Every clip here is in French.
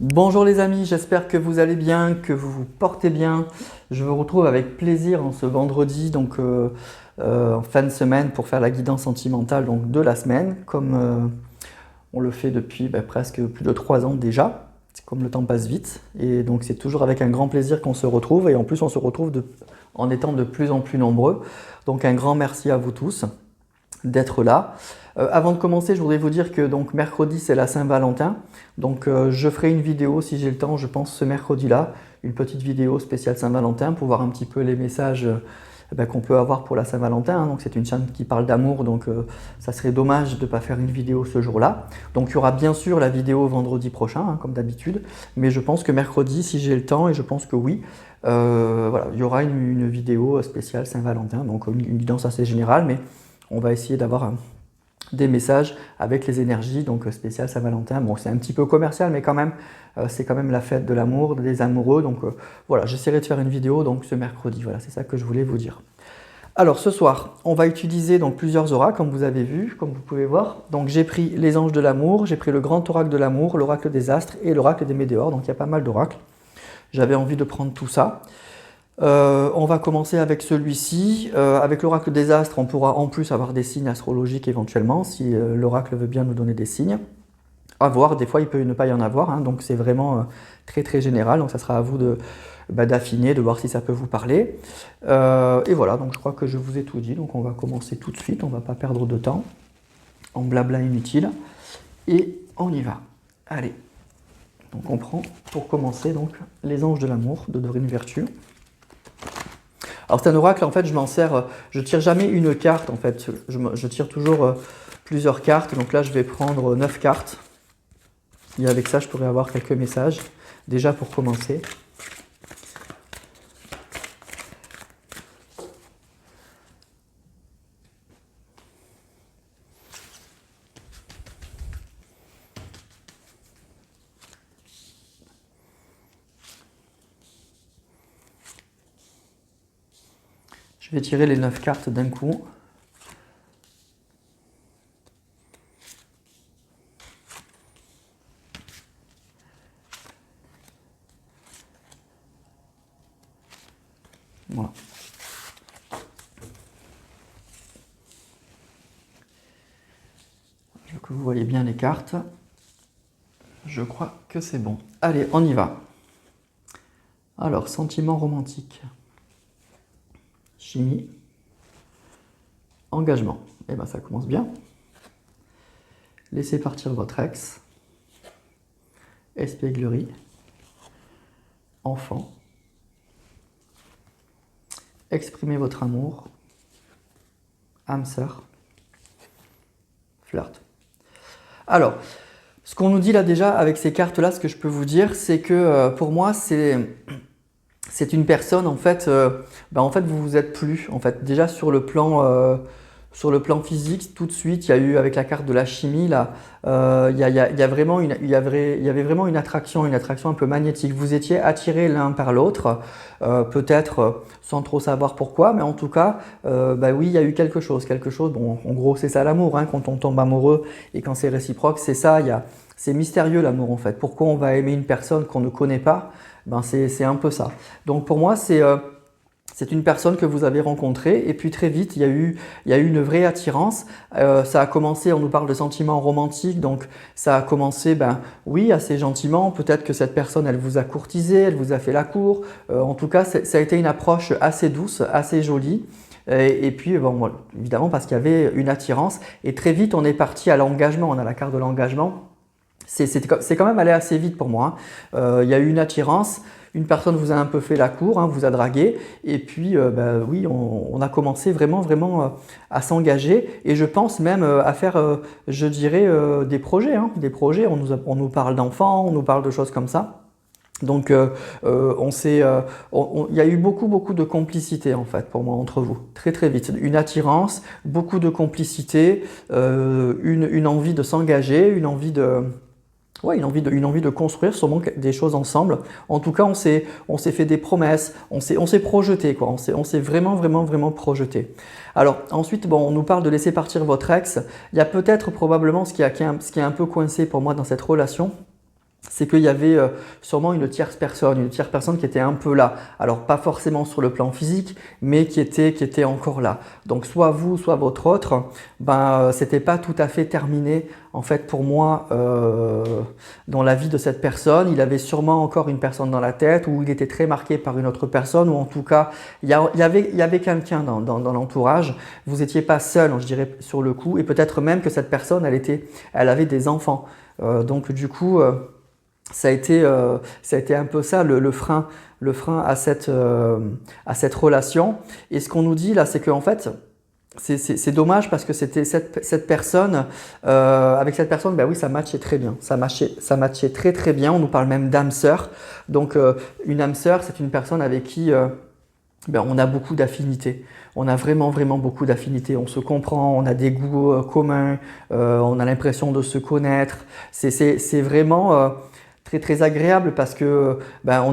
Bonjour les amis, j'espère que vous allez bien, que vous vous portez bien. Je vous retrouve avec plaisir en ce vendredi, en fin de semaine pour faire la guidance sentimentale donc, de la semaine, comme on le fait depuis presque plus de 3 ans déjà. C'est comme le temps passe vite et donc c'est toujours avec un grand plaisir qu'on se retrouve et en plus on se retrouve en étant de plus en plus nombreux. Donc un grand merci à vous tous d'être là. Avant de commencer, je voudrais vous dire que donc mercredi c'est la Saint-Valentin. Je ferai une vidéo si j'ai le temps, je pense ce mercredi-là, une petite vidéo spéciale Saint-Valentin pour voir un petit peu les messages qu'on peut avoir pour la Saint-Valentin. Hein. Donc c'est une chaîne qui parle d'amour, ça serait dommage de ne pas faire une vidéo ce jour-là. Donc il y aura bien sûr la vidéo vendredi prochain, hein, comme d'habitude, mais je pense que mercredi, si j'ai le temps, et je pense que oui, voilà, il y aura une vidéo spéciale Saint-Valentin, donc une guidance assez générale, mais on va essayer d'avoir des messages avec les énergies, donc spécial Saint-Valentin. Bon, c'est un petit peu commercial, mais quand même, c'est quand même la fête de l'amour, des amoureux. Voilà, j'essaierai de faire une vidéo donc ce mercredi. Voilà, c'est ça que je voulais vous dire. Alors ce soir, on va utiliser donc plusieurs oracles, comme vous avez vu, comme vous pouvez voir. Donc j'ai pris les anges de l'amour, j'ai pris le grand oracle de l'amour, l'oracle des astres et l'oracle des météores. Donc il y a pas mal d'oracles. J'avais envie de prendre tout ça. On va commencer avec celui-ci. Avec l'oracle des astres, on pourra en plus avoir des signes astrologiques éventuellement, si l'oracle veut bien nous donner des signes. À voir, des fois il peut ne pas y en avoir, hein, donc c'est vraiment très très général, donc ça sera à vous d'affiner, de voir si ça peut vous parler. Et voilà, donc je crois que je vous ai tout dit, donc on va commencer tout de suite, on ne va pas perdre de temps en blabla inutile, et on y va. Allez, donc on prend pour commencer donc les anges de l'amour de Dorine Virtue. Alors c'est un oracle, en fait, je m'en sers, je tire jamais une carte, en fait, je tire toujours plusieurs cartes. Donc là, je vais prendre 9 cartes. Et avec ça, je pourrais avoir quelques messages, déjà pour commencer. Je vais tirer les 9 cartes d'un coup. Voilà. Je veux que vous voyez bien les cartes. Je crois que c'est bon. Allez, on y va. Alors, sentiment romantique. Chimie. Engagement. Eh bien, ça commence bien. Laissez partir votre ex. Espièglerie. Enfant. Exprimez votre amour. Âme sœur. Flirt. Alors, ce qu'on nous dit là déjà avec ces cartes-là, ce que je peux vous dire, c'est que pour moi, c'est une personne, en fait, vous vous êtes plus. En fait, déjà sur le plan physique, tout de suite, il y a eu, avec la carte de la chimie, là, il y avait vraiment une attraction un peu magnétique. Vous étiez attirés l'un par l'autre, peut-être sans trop savoir pourquoi, mais en tout cas, oui, il y a eu quelque chose. Bon, en gros, c'est ça l'amour, hein, quand on tombe amoureux et quand c'est réciproque, c'est ça, c'est mystérieux l'amour en fait. Pourquoi on va aimer une personne qu'on ne connaît pas? C'est un peu ça. Donc pour moi, c'est une personne que vous avez rencontrée et puis très vite, il y a eu une vraie attirance. Ça a commencé, on nous parle de sentiments romantiques, donc ça a commencé, oui, assez gentiment. Peut-être que cette personne, elle vous a courtisé, elle vous a fait la cour. En tout cas, ça a été une approche assez douce, assez jolie. Et puis, bon, évidemment, parce qu'il y avait une attirance. Et très vite, on est parti à l'engagement. On a la carte de l'engagement. C'est quand même allé assez vite pour moi. Hein. Il y a eu une attirance, une personne vous a un peu fait la cour, hein, vous a dragué, et puis oui, on a commencé vraiment à s'engager, et je pense même à faire, je dirais, des projets. Hein, des projets, on nous parle d'enfants, on nous parle de choses comme ça. Donc il y a eu beaucoup de complicité en fait pour moi entre vous, très vite. Une attirance, beaucoup de complicité, une envie de s'engager, une envie de construire sûrement des choses ensemble. En tout cas, on s'est fait des promesses, on s'est projeté, quoi. On s'est vraiment projeté. Alors ensuite, bon, on nous parle de laisser partir votre ex. Il y a peut-être probablement ce qui est un peu coincé pour moi dans cette relation. c'est qu'il y avait sûrement une tierce personne qui était un peu là. Alors pas forcément sur le plan physique, mais qui était encore là. Donc soit vous, soit votre autre, c'était pas tout à fait terminé en fait pour moi dans la vie de cette personne. Il avait sûrement encore une personne dans la tête, ou il était très marqué par une autre personne, ou en tout cas il y avait quelqu'un dans l'entourage. Vous n'étiez pas seul, je dirais, sur le coup, et peut-être même que cette personne elle avait des enfants. Donc du coup ça a été un peu ça le frein à cette relation. Et ce qu'on nous dit là, c'est qu'en fait, c'est dommage parce que c'était cette personne, avec cette personne, oui, ça matchait très bien. Ça matchait très très bien. On nous parle même d'âme sœur. Donc une âme sœur, c'est une personne avec qui on a beaucoup d'affinités. On a vraiment beaucoup d'affinités. On se comprend, on a des goûts communs, on a l'impression de se connaître. C'est vraiment très très agréable parce que on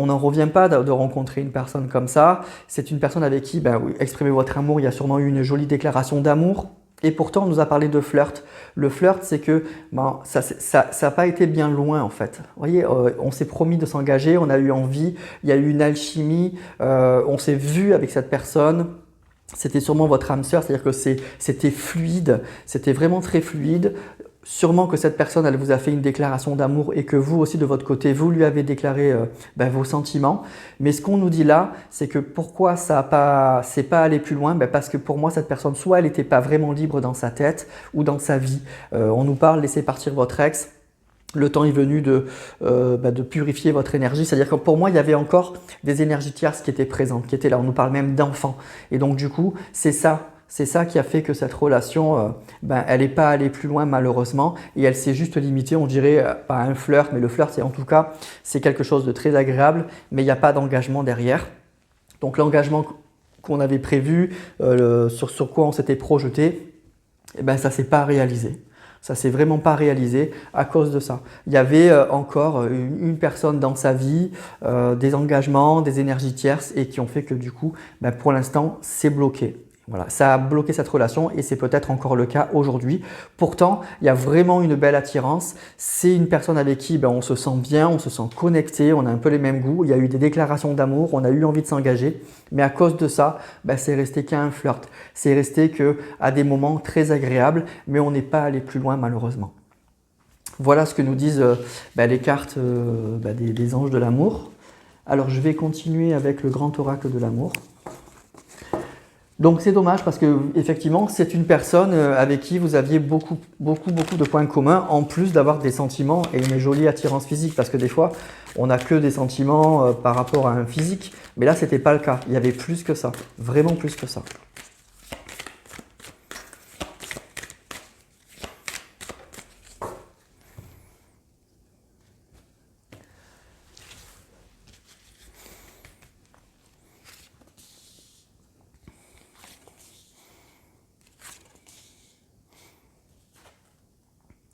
n'en revient pas de rencontrer une personne comme ça. C'est une personne avec qui oui, exprimez votre amour. Il y a sûrement eu une jolie déclaration d'amour. Et pourtant, on nous a parlé de flirt. Le flirt, c'est que ça n'a pas été bien loin en fait. Vous voyez, on s'est promis de s'engager, on a eu envie, il y a eu une alchimie, on s'est vu avec cette personne. C'était sûrement votre âme sœur, c'est-à-dire que c'était fluide, c'était vraiment très fluide. Sûrement que cette personne, elle vous a fait une déclaration d'amour et que vous aussi de votre côté, vous lui avez déclaré vos sentiments. Mais ce qu'on nous dit là, c'est que pourquoi c'est pas allé plus loin, parce que pour moi, cette personne, soit elle n'était pas vraiment libre dans sa tête ou dans sa vie. On nous parle, laissez partir votre ex. Le temps est venu de purifier votre énergie. C'est-à-dire que pour moi, il y avait encore des énergies tierces qui étaient présentes, qui étaient là. On nous parle même d'enfants. Et donc du coup, c'est ça qui a fait que cette relation, elle n'est pas allée plus loin malheureusement, et elle s'est juste limitée, on dirait, à un flirt. Mais le flirt, c'est en tout cas, c'est quelque chose de très agréable, mais il n'y a pas d'engagement derrière. Donc l'engagement qu'on avait prévu, sur quoi on s'était projeté, ça ne s'est pas réalisé. Ça ne s'est vraiment pas réalisé à cause de ça. Il y avait encore une personne dans sa vie, des engagements, des énergies tierces, et qui ont fait que du coup, pour l'instant, c'est bloqué. Voilà, ça a bloqué cette relation et c'est peut-être encore le cas aujourd'hui. Pourtant, il y a vraiment une belle attirance. C'est une personne avec qui on se sent bien, on se sent connecté, on a un peu les mêmes goûts. Il y a eu des déclarations d'amour, on a eu envie de s'engager. Mais à cause de ça, c'est resté qu'un flirt. C'est resté qu'à des moments très agréables, mais on n'est pas allé plus loin malheureusement. Voilà ce que nous disent les cartes des anges de l'amour. Alors je vais continuer avec le grand oracle de l'amour. Donc c'est dommage parce que effectivement c'est une personne avec qui vous aviez beaucoup de points communs, en plus d'avoir des sentiments et une jolie attirance physique, parce que des fois on n'a que des sentiments par rapport à un physique, mais là c'était pas le cas. Il y avait plus que ça, vraiment plus que ça.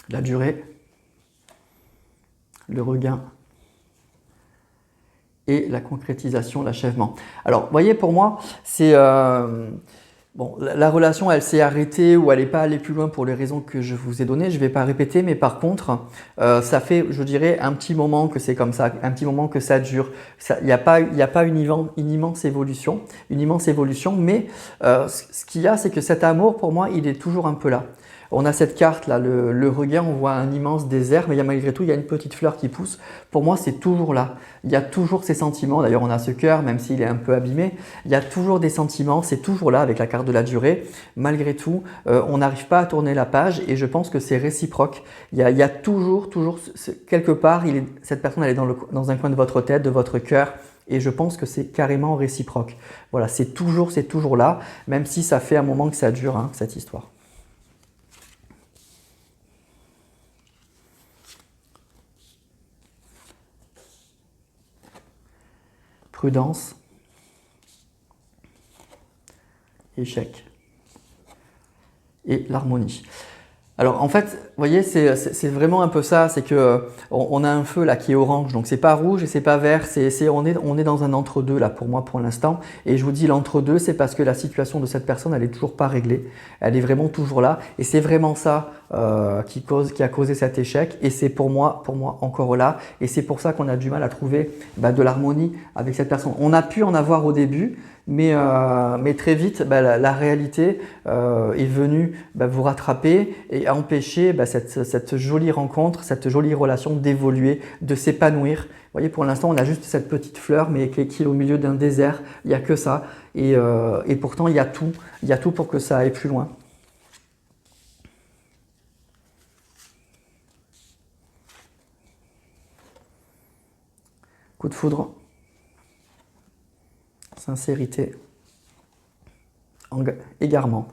La durée, le regain et la concrétisation, l'achèvement. Alors, vous voyez, pour moi, c'est la relation, elle s'est arrêtée ou elle n'est pas allée plus loin pour les raisons que je vous ai données. Je ne vais pas répéter, mais par contre, ça fait, je dirais, un petit moment que c'est comme ça, un petit moment que ça dure. Il n'y a pas une immense évolution, mais ce qu'il y a, c'est que cet amour, pour moi, il est toujours un peu là. On a cette carte là, le regain, on voit un immense désert, mais malgré tout, il y a une petite fleur qui pousse. Pour moi, c'est toujours là. Il y a toujours ces sentiments. D'ailleurs, on a ce cœur, même s'il est un peu abîmé. Il y a toujours des sentiments, c'est toujours là avec la carte de la durée. Malgré tout, on n'arrive pas à tourner la page et je pense que c'est réciproque. Il y a toujours, quelque part, cette personne, elle est dans un coin de votre tête, de votre cœur. Et je pense que c'est carrément réciproque. Voilà, c'est toujours là, même si ça fait un moment que ça dure, cette histoire. Prudence, échec et l'harmonie. Alors en fait, vous voyez, c'est vraiment un peu ça, c'est que on a un feu là qui est orange, donc c'est pas rouge et c'est pas vert, on est dans un entre-deux là pour moi pour l'instant. Et je vous dis l'entre-deux, c'est parce que la situation de cette personne, elle est toujours pas réglée, elle est vraiment toujours là. Et c'est vraiment ça qui a causé cet échec. Et c'est pour moi encore là. Et c'est pour ça qu'on a du mal à trouver de l'harmonie avec cette personne. On a pu en avoir au début, mais très vite, la réalité est venue vous rattraper et a empêché cette jolie rencontre, cette jolie relation d'évoluer, de s'épanouir. Vous voyez, pour l'instant, on a juste cette petite fleur, mais qui est au milieu d'un désert. Il n'y a que ça. Et pourtant, il y a tout. Il y a tout pour que ça aille plus loin. Coup de foudre. Sincérité. Égarement.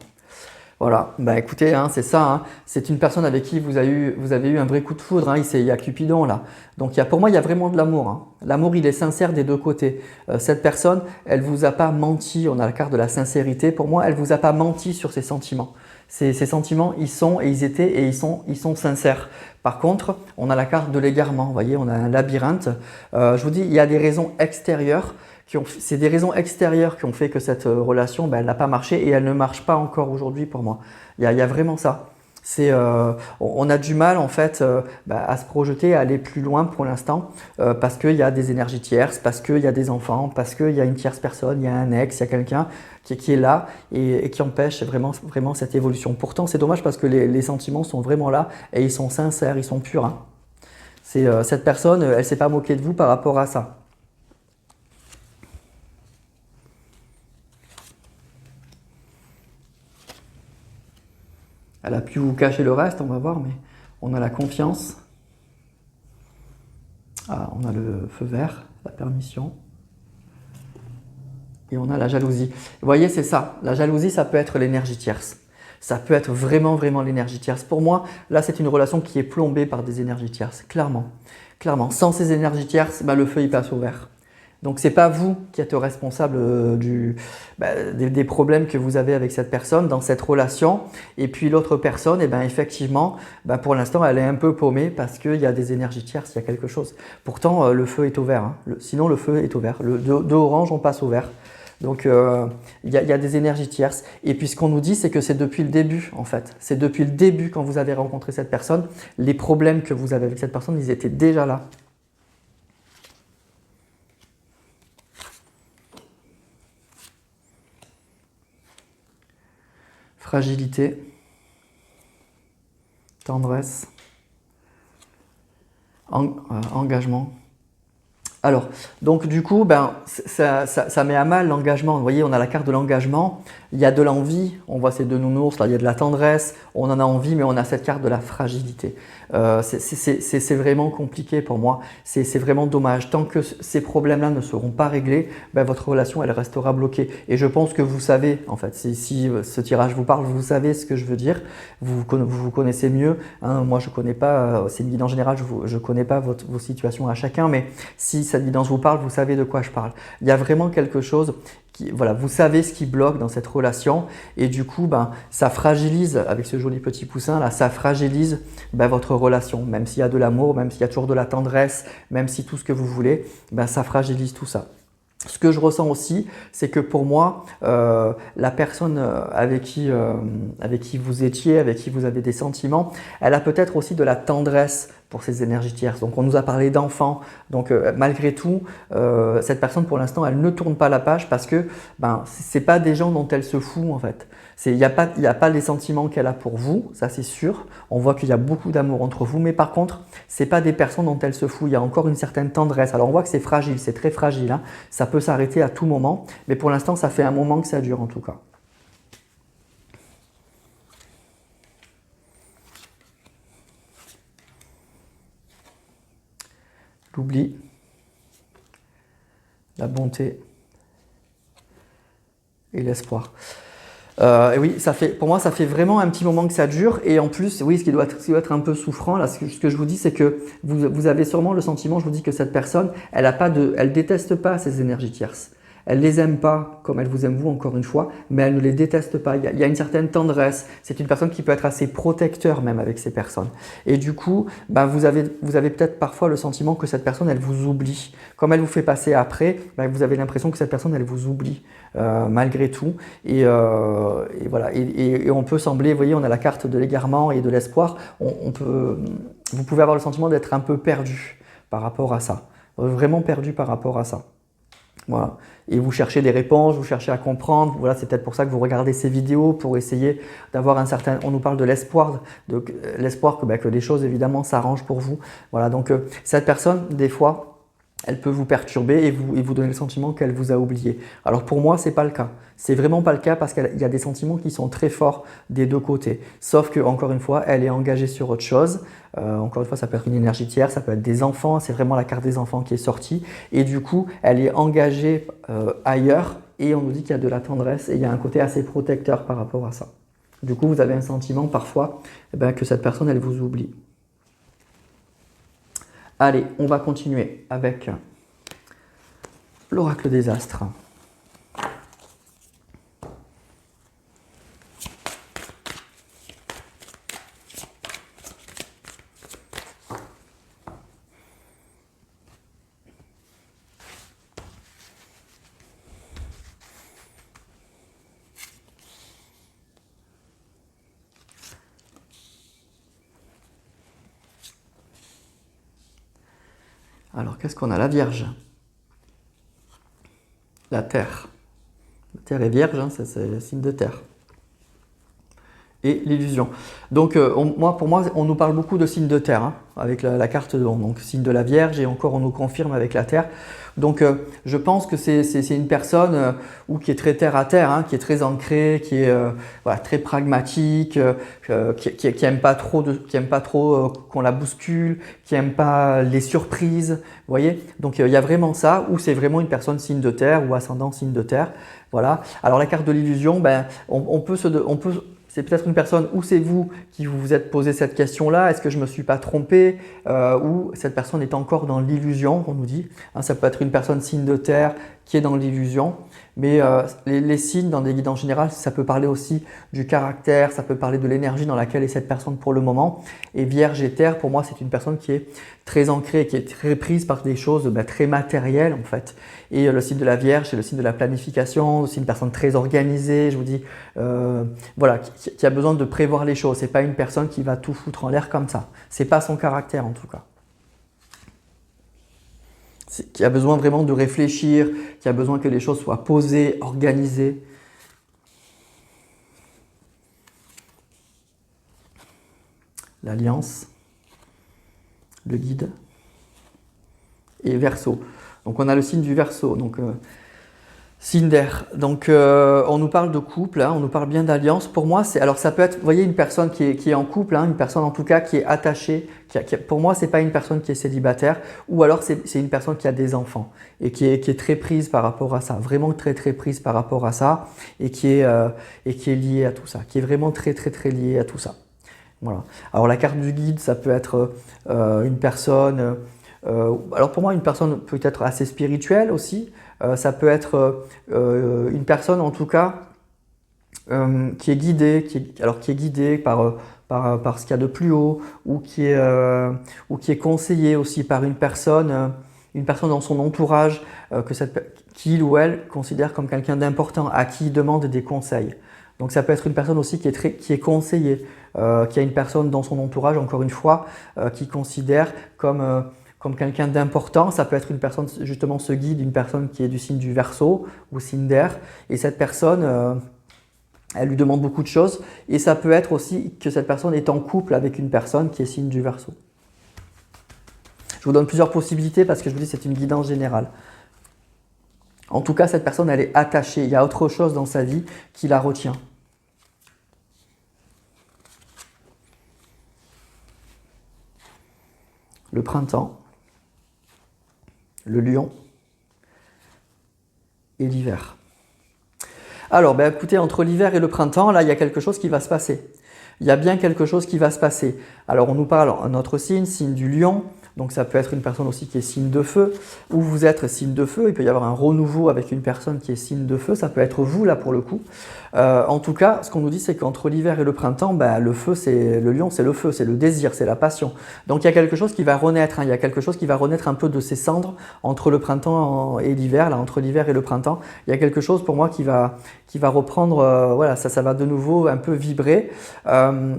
Voilà, écoutez, c'est ça, c'est une personne avec qui vous avez eu un vrai coup de foudre, il y a Cupidon là. Donc pour moi, il y a vraiment de l'amour. L'amour, il est sincère des deux côtés. Cette personne, elle ne vous a pas menti, on a la carte de la sincérité, pour moi, elle ne vous a pas menti sur ses sentiments. Ces sentiments, ils sont et ils étaient et ils sont sincères. Par contre, on a la carte de l'égarement, vous voyez, on a un labyrinthe. Je vous dis, il y a des raisons extérieures. C'est des raisons extérieures qui ont fait que cette relation, elle n'a pas marché et elle ne marche pas encore aujourd'hui pour moi. Il y a vraiment ça. On a du mal en fait à se projeter, à aller plus loin pour l'instant parce qu'il y a des énergies tierces, parce qu'il y a des enfants, parce qu'il y a une tierce personne, il y a un ex, il y a quelqu'un qui est là et qui empêche vraiment cette évolution. Pourtant, c'est dommage parce que les sentiments sont vraiment là et ils sont sincères, ils sont purs. Cette personne, elle ne s'est pas moquée de vous par rapport à ça. Elle a pu vous cacher le reste, on va voir, mais on a la confiance. Ah, on a le feu vert, la permission. Et on a la jalousie. Vous voyez, c'est ça. La jalousie, ça peut être l'énergie tierce. Ça peut être vraiment l'énergie tierce. Pour moi, là, c'est une relation qui est plombée par des énergies tierces, clairement. Clairement. Sans ces énergies tierces, le feu, il passe au vert. Donc, ce n'est pas vous qui êtes responsable des problèmes que vous avez avec cette personne dans cette relation. Et puis, l'autre personne, effectivement, pour l'instant, elle est un peu paumée parce qu'il y a des énergies tierces, il y a quelque chose. Pourtant, le feu est au vert. Sinon, le feu est au vert. De orange, on passe au vert. Donc, il y a des énergies tierces. Et puis, ce qu'on nous dit, c'est que c'est depuis le début, en fait. C'est depuis le début, quand vous avez rencontré cette personne, les problèmes que vous avez avec cette personne, ils étaient déjà là. Fragilité, tendresse, engagement. Alors, donc du coup, ça met à mal l'engagement. Vous voyez, on a la carte de l'engagement, il y a de l'envie, on voit ces deux nounours, là, il y a de la tendresse, on en a envie, mais on a cette carte de la fragilité. C'est vraiment compliqué pour moi, c'est vraiment dommage. Tant que ces problèmes-là ne seront pas réglés, votre relation, elle restera bloquée. Et je pense que vous savez, en fait, si ce tirage vous parle, vous savez ce que je veux dire, vous vous connaissez mieux. Moi, je ne connais pas, c'est une guidance générale, je ne connais pas vos situations à chacun, mais si cette guidance vous parle, vous savez de quoi je parle. Il y a vraiment quelque chose vous savez ce qui bloque dans cette relation et du coup, ça fragilise, avec ce joli petit poussin là, ça fragilise votre relation. Même s'il y a de l'amour, même s'il y a toujours de la tendresse, même si tout ce que vous voulez, ça fragilise tout ça. Ce que je ressens aussi, c'est que pour moi, la personne avec qui vous étiez, avec qui vous avez des sentiments, elle a peut-être aussi de la tendresse pour ces énergies tierces. Donc on nous a parlé d'enfants, donc malgré tout, cette personne pour l'instant, elle ne tourne pas la page parce que ce n'est pas des gens dont elle se fout en fait. Il n'y a pas les sentiments qu'elle a pour vous, ça c'est sûr. On voit qu'il y a beaucoup d'amour entre vous, mais par contre, ce n'est pas des personnes dont elle se fout. Il y a encore une certaine tendresse. Alors on voit que c'est fragile, c'est très fragile. Ça peut s'arrêter à tout moment, mais pour l'instant, ça fait un moment que ça dure en tout cas. L'oubli, la bonté et l'espoir. Et oui, pour moi, ça fait vraiment un petit moment que ça dure. Et en plus, oui, ce qui doit être un peu souffrant, là, ce que je vous dis, c'est que vous avez sûrement le sentiment, je vous dis que cette personne, elle déteste pas ces énergies tierces. Elle les aime pas comme elle vous aime vous, encore une fois, mais elle ne les déteste pas. Il y a une certaine tendresse. C'est une personne qui peut être assez protecteur même avec ces personnes. Et du coup, bah, vous avez peut-être parfois le sentiment que cette personne, elle vous oublie. Comme elle vous fait passer après, bah, vous avez l'impression que cette personne, elle vous oublie malgré tout. Et voilà. Et on peut sembler, vous voyez, on a la carte de l'égarement et de l'espoir. Vous pouvez avoir le sentiment d'être un peu perdu par rapport à ça. Vraiment perdu par rapport à ça. Voilà. Et vous cherchez des réponses, vous cherchez à comprendre. Voilà, c'est peut-être pour ça que vous regardez ces vidéos, pour essayer d'avoir un certain… On nous parle de l'espoir que les choses évidemment s'arrangent pour vous. Voilà, donc cette personne, des fois, elle peut vous perturber et vous donner le sentiment qu'elle vous a oublié. Alors pour moi, ce n'est pas le cas. C'est vraiment pas le cas parce qu'il y a des sentiments qui sont très forts des deux côtés. Sauf que, encore une fois, elle est engagée sur autre chose. Encore une fois, ça peut être une énergie tiers, ça peut être des enfants. C'est vraiment la carte des enfants qui est sortie. Et du coup, elle est engagée ailleurs et on nous dit qu'il y a de la tendresse et il y a un côté assez protecteur par rapport à ça. Du coup, vous avez un sentiment parfois que cette personne, elle vous oublie. Allez, on va continuer avec l'oracle des astres. Alors, qu'est-ce qu'on a? La Vierge. La Terre. La Terre est Vierge, hein, c'est le signe de Terre. Et l'illusion. Donc, pour moi, on nous parle beaucoup de signes de Terre, hein, avec la carte donc signe de la Vierge, et encore on nous confirme avec la Terre. Donc, je pense que c'est une personne qui est très terre à terre, hein, qui est très ancrée, qui est très pragmatique, qui aime pas trop qu'on la bouscule, qui aime pas les surprises. Vous voyez? Donc, il y a vraiment ça, où c'est vraiment une personne signe de Terre ou ascendant signe de Terre. Voilà. Alors, la carte de l'illusion, c'est peut-être une personne, ou c'est vous qui vous êtes posé cette question-là, est-ce que je ne me suis pas trompé, ou cette personne est encore dans l'illusion, on nous dit. Hein, ça peut être une personne signe de terre qui est dans l'illusion, mais les signes dans des guides en général, ça peut parler aussi du caractère, ça peut parler de l'énergie dans laquelle est cette personne pour le moment. Et Vierge et Terre, pour moi, c'est une personne qui est très ancrée, qui est très prise par des choses très matérielles en fait. Et le signe de la Vierge, c'est le signe de la planification, c'est une personne très organisée, je vous dis, qui a besoin de prévoir les choses. C'est pas une personne qui va tout foutre en l'air comme ça. C'est pas son caractère en tout cas. Qui a besoin vraiment de réfléchir, qui a besoin que les choses soient posées, organisées. L'Alliance, le guide et Verseau. Donc on a le signe du Verseau, donc signe d'air. Donc on nous parle de couple, hein, on nous parle bien d'alliance. Pour moi, ça peut être, vous voyez, une personne qui est en couple, hein, une personne en tout cas qui est attachée. Pour moi, c'est pas une personne qui est célibataire, ou alors c'est une personne qui a des enfants et qui est très prise par rapport à ça, vraiment très très prise par rapport à ça, et qui est liée à tout ça, qui est vraiment très très très liée à tout ça. Voilà. Alors la carte du guide, ça peut être une personne. Alors pour moi, une personne peut être assez spirituelle aussi. Ça peut être une personne en tout cas qui est guidée par ce qu'il y a de plus haut, ou qui est conseillée aussi par une personne dans son entourage qu'il ou elle considère comme quelqu'un d'important, à qui il demande des conseils. Donc ça peut être une personne aussi qui est conseillée, qui a une personne dans son entourage, encore une fois, qui considère comme quelqu'un d'important. Ça peut être une personne, justement ce guide, une personne qui est du signe du Verseau ou signe d'air, et cette personne, elle lui demande beaucoup de choses, et ça peut être aussi que cette personne est en couple avec une personne qui est signe du Verseau. Je vous donne plusieurs possibilités parce que je vous dis c'est une guidance générale. En tout cas, cette personne, elle est attachée, il y a autre chose dans sa vie qui la retient. Le printemps, le lion et l'hiver. Alors, écoutez, entre l'hiver et le printemps, là, il y a quelque chose qui va se passer. Il y a bien quelque chose qui va se passer. Alors, on nous parle, notre signe du lion, Donc ça peut être une personne aussi qui est signe de feu, ou vous êtes signe de feu, il peut y avoir un renouveau avec une personne qui est signe de feu, ça peut être vous là pour le coup. En tout cas, ce qu'on nous dit, c'est qu'entre l'hiver et le printemps, le feu, le lion, c'est le feu, c'est le désir, c'est la passion. Donc il y a quelque chose qui va renaître, hein, il y a quelque chose qui va renaître un peu de ses cendres entre le printemps et l'hiver, là, entre l'hiver et le printemps. Il y a quelque chose pour moi qui va reprendre, voilà, ça va de nouveau un peu vibrer.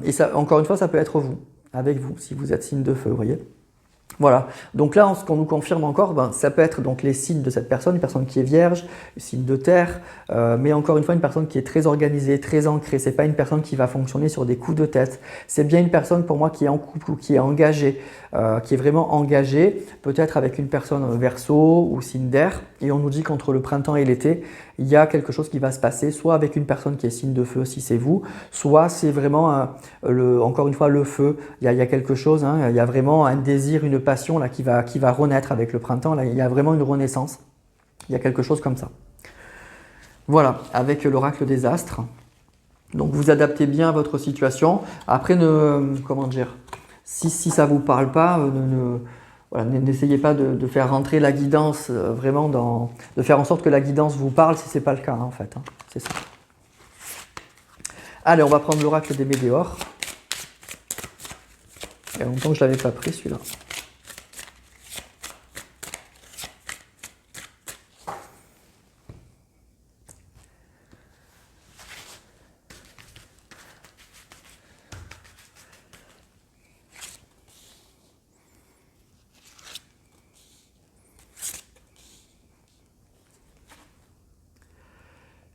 Et ça, encore une fois, ça peut être vous, avec vous, si vous êtes signe de feu, vous voyez. Voilà, donc là, ce qu'on nous confirme encore, ça peut être donc les signes de cette personne, une personne qui est vierge, signe de terre, mais encore une fois, une personne qui est très organisée, très ancrée. C'est pas une personne qui va fonctionner sur des coups de tête. C'est bien une personne pour moi qui est en couple ou qui est engagée, qui est vraiment engagée, peut-être avec une personne verseau ou signe d'air. Et on nous dit qu'entre le printemps et l'été, il y a quelque chose qui va se passer, soit avec une personne qui est signe de feu, si c'est vous, soit c'est vraiment, encore une fois, le feu. Il y a quelque chose, hein, il y a vraiment un désir, une passion là, qui va renaître avec le printemps. Là, il y a vraiment une renaissance. Il y a quelque chose comme ça. Voilà, avec l'oracle des astres. Donc vous adaptez bien à votre situation. Après, comment dire, si ça ne vous parle pas, voilà, n'essayez pas de faire rentrer la guidance vraiment de faire en sorte que la guidance vous parle si ce n'est pas le cas en fait. Hein, c'est ça. Allez, on va prendre l'oracle des météores. Il y a longtemps que je ne l'avais pas pris celui-là.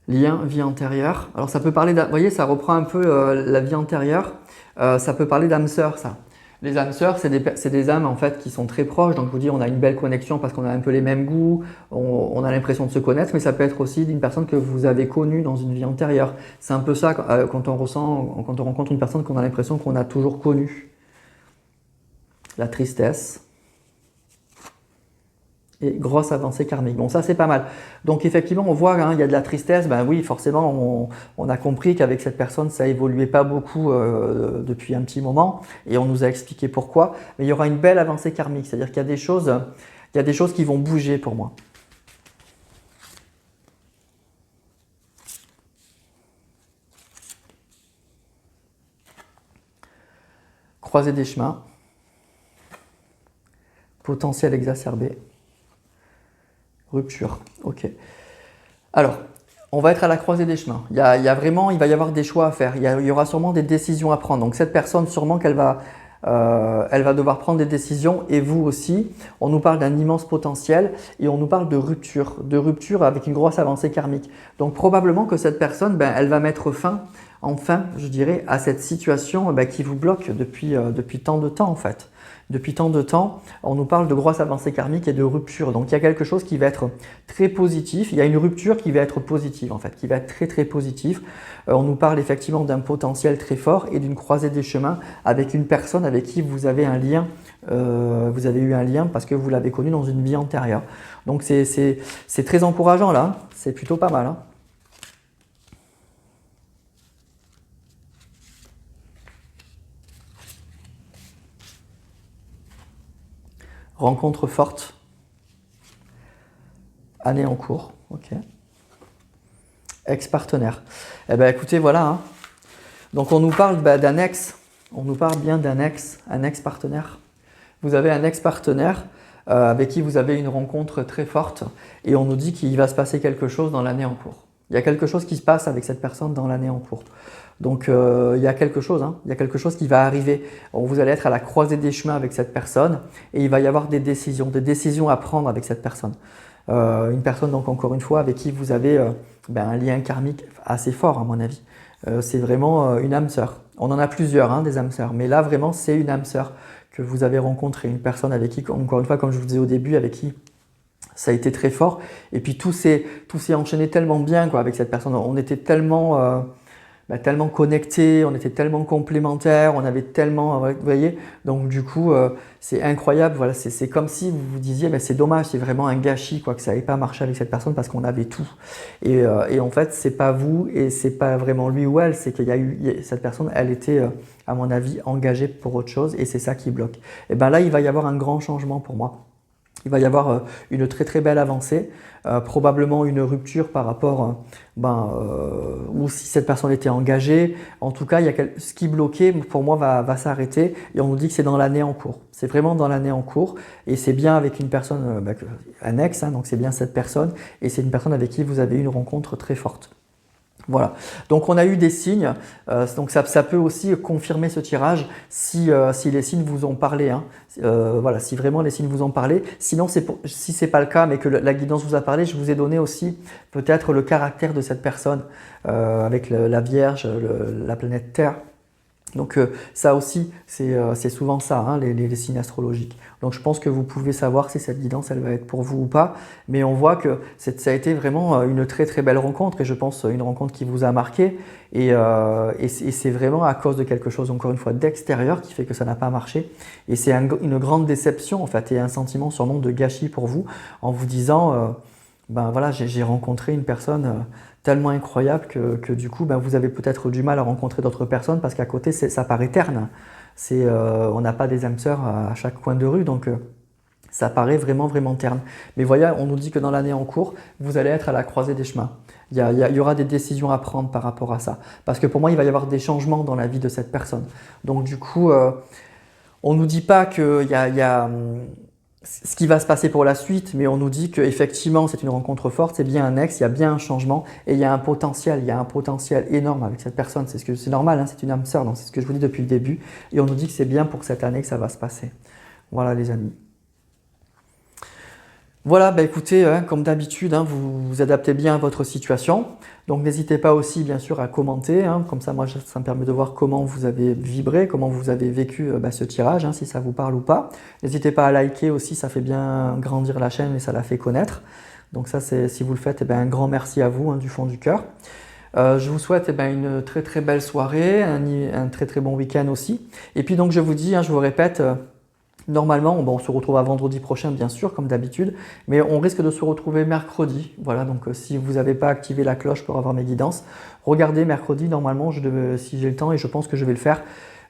Lien, vie antérieure. Alors ça peut parler, vous voyez, ça reprend un peu la vie antérieure. Ça peut parler d'âme sœur, ça. Les âmes sœurs, c'est des âmes en fait qui sont très proches. Donc je vous dis, on a une belle connexion parce qu'on a un peu les mêmes goûts, on a l'impression de se connaître, mais ça peut être aussi d'une personne que vous avez connue dans une vie antérieure. C'est un peu ça quand on rencontre une personne qu'on a l'impression qu'on a toujours connue. La tristesse. Et grosse avancée karmique. Bon, ça c'est pas mal. Donc effectivement, on voit, hein, il y a de la tristesse. Ben oui, forcément, on a compris qu'avec cette personne, ça évoluait pas beaucoup depuis un petit moment, et on nous a expliqué pourquoi. Mais il y aura une belle avancée karmique, c'est-à-dire qu'il y a des choses qui vont bouger pour moi. Croisée des chemins, potentiel exacerbé. Rupture, ok. Alors, on va être à la croisée des chemins. Il va y avoir des choix à faire. Il y aura sûrement des décisions à prendre. Donc cette personne, sûrement qu'elle va devoir prendre des décisions, et vous aussi. On nous parle d'un immense potentiel et on nous parle de rupture avec une grosse avancée karmique. Donc probablement que cette personne, elle va mettre fin, enfin, je dirais, à cette situation qui vous bloque depuis tant de temps en fait. Depuis tant de temps, on nous parle de grosses avancées karmiques et de rupture. Donc il y a quelque chose qui va être très positif. Il y a une rupture qui va être positive en fait, qui va être très très positive. On nous parle effectivement d'un potentiel très fort et d'une croisée des chemins avec une personne avec qui vous avez un lien. Vous avez eu un lien parce que vous l'avez connu dans une vie antérieure. Donc c'est très encourageant là. C'est plutôt pas mal. Hein. Rencontre forte. Année en cours. Ok. Ex-partenaire. Eh bien écoutez, voilà. Hein. Donc on nous parle d'un ex. On nous parle bien d'un ex, un ex-partenaire. Vous avez un ex-partenaire avec qui vous avez une rencontre très forte et on nous dit qu'il va se passer quelque chose dans l'année en cours. Il y a quelque chose qui se passe avec cette personne dans l'année en cours. Donc il y a quelque chose, hein, il y a quelque chose qui va arriver. Vous allez être à la croisée des chemins avec cette personne et il va y avoir des décisions à prendre avec cette personne. Une personne donc encore une fois avec qui vous avez un lien karmique assez fort à mon avis. C'est vraiment une âme sœur. On en a plusieurs hein, des âmes sœurs, mais là vraiment c'est une âme sœur que vous avez rencontrée, une personne avec qui, encore une fois comme je vous disais au début, avec qui ça a été très fort. Et puis tout s'est enchaîné tellement bien quoi, avec cette personne. On était tellement tellement connectés, on était tellement complémentaires, on avait tellement, vous voyez, donc du coup, c'est incroyable. Voilà, c'est comme si vous vous disiez, c'est dommage, c'est vraiment un gâchis, quoi, que ça n'avait pas marché avec cette personne parce qu'on avait tout. Et en fait, c'est pas vous et c'est pas vraiment lui ou elle, c'est qu'il y a eu cette personne, elle était, à mon avis, engagée pour autre chose et c'est ça qui bloque. Et ben là, il va y avoir un grand changement pour moi. Il va y avoir une très très belle avancée, probablement une rupture par rapport, ou si cette personne était engagée. En tout cas, ce qui bloquait pour moi va s'arrêter et on nous dit que c'est dans l'année en cours. C'est vraiment dans l'année en cours et c'est bien avec une personne, un ex, hein, donc c'est bien cette personne et c'est une personne avec qui vous avez eu une rencontre très forte. Voilà, donc on a eu des signes, donc ça peut aussi confirmer ce tirage si les signes vous ont parlé, hein. Voilà, si vraiment les signes vous ont parlé. Sinon, si ce n'est pas le cas, mais que la guidance vous a parlé, je vous ai donné aussi peut-être le caractère de cette personne avec la Vierge, la planète Terre. Donc ça aussi, c'est souvent ça, hein, les signes astrologiques. Donc je pense que vous pouvez savoir si cette guidance, elle va être pour vous ou pas. Mais on voit que ça a été vraiment une très très belle rencontre et je pense une rencontre qui vous a marqué. Et c'est vraiment à cause de quelque chose, encore une fois, d'extérieur qui fait que ça n'a pas marché. Et c'est une grande déception en fait et un sentiment sûrement de gâchis pour vous en vous disant, voilà, j'ai rencontré une personne tellement incroyable que du coup, vous avez peut-être du mal à rencontrer d'autres personnes parce qu'à côté, ça paraît terne. On n'a pas des âmes sœurs à chaque coin de rue, donc ça paraît vraiment, vraiment terne. Mais voyez, on nous dit que dans l'année en cours, vous allez être à la croisée des chemins. Il y aura des décisions à prendre par rapport à ça. Parce que pour moi, il va y avoir des changements dans la vie de cette personne. Donc du coup, on ne nous dit pas qu'il y a ce qui va se passer pour la suite, mais on nous dit qu'effectivement c'est une rencontre forte, c'est bien un ex, il y a bien un changement et il y a un potentiel énorme avec cette personne. C'est normal, hein, c'est une âme sœur, donc c'est ce que je vous dis depuis le début. Et on nous dit que c'est bien pour cette année que ça va se passer. Voilà les amis. Voilà, écoutez, hein, comme d'habitude, hein, vous vous adaptez bien à votre situation. Donc n'hésitez pas aussi bien sûr à commenter, hein, comme ça moi ça me permet de voir comment vous avez vibré, comment vous avez vécu ce tirage, hein, si ça vous parle ou pas. N'hésitez pas à liker aussi, ça fait bien grandir la chaîne et ça la fait connaître. Donc ça, si vous le faites, un grand merci à vous, hein, du fond du cœur. Je vous souhaite une très très belle soirée, un très très bon week-end aussi. Et puis donc je vous dis, hein, je vous répète, normalement, on se retrouve à vendredi prochain, bien sûr, comme d'habitude, mais on risque de se retrouver mercredi. Voilà, donc si vous n'avez pas activé la cloche pour avoir mes guidances, regardez mercredi, normalement, si j'ai le temps, et je pense que je vais le faire,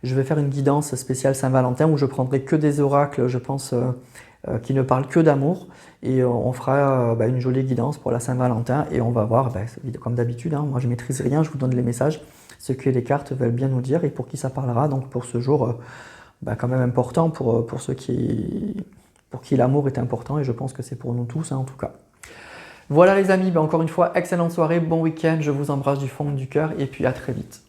je vais faire une guidance spéciale Saint-Valentin où je prendrai que des oracles, je pense, qui ne parlent que d'amour, et on fera une jolie guidance pour la Saint-Valentin, et on va voir, comme d'habitude, hein, moi je ne maîtrise rien, je vous donne les messages, ce que les cartes veulent bien nous dire, et pour qui ça parlera, donc pour ce jour quand même important pour ceux pour qui l'amour est important et je pense que c'est pour nous tous, hein, en tout cas. Voilà les amis, encore une fois, excellente soirée, bon week-end, je vous embrasse du fond du cœur et puis à très vite.